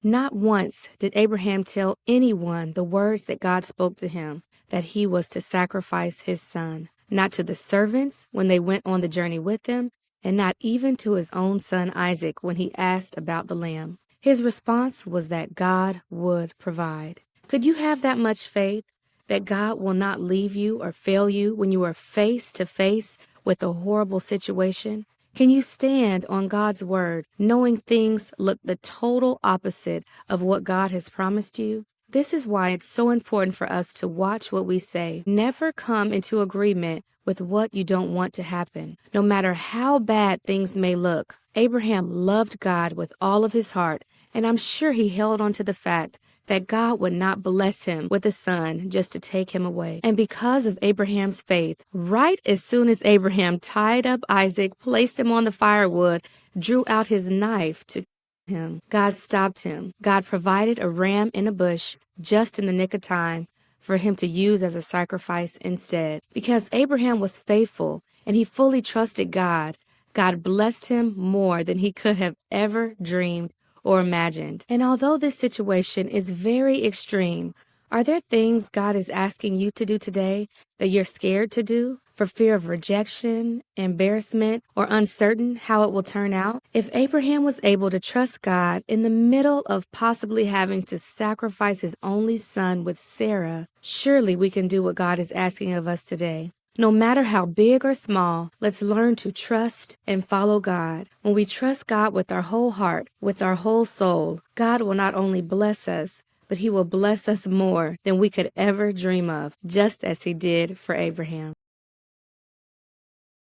Not once did Abraham tell anyone the words that God spoke to him, that he was to sacrifice his son. Not to the servants when they went on the journey with him, and not even to his own son Isaac when he asked about the lamb. His response was that God would provide. Could you have that much faith that God will not leave you or fail you when you are face to face with a horrible situation? Can you stand on God's word, knowing things look the total opposite of what God has promised you? This is why it's so important for us to watch what we say. Never come into agreement with what you don't want to happen, no matter how bad things may look. Abraham loved God with all of his heart, and I'm sure he held on to the fact that God would not bless him with a son just to take him away. And because of Abraham's faith, right as soon as Abraham tied up Isaac, placed him on the firewood, drew out his knife to him, God stopped him. God provided a ram in a bush just in the nick of time for him to use as a sacrifice instead. Because Abraham was faithful and he fully trusted God, God blessed him more than he could have ever dreamed or imagined. And although this situation is very extreme, are there things God is asking you to do today that you're scared to do for fear of rejection, embarrassment, or uncertain how it will turn out? If Abraham was able to trust God in the middle of possibly having to sacrifice his only son with Sarah, surely we can do what God is asking of us today. No matter how big or small, let's learn to trust and follow God. When we trust God with our whole heart, with our whole soul, God will not only bless us, but he will bless us more than we could ever dream of, just as he did for Abraham.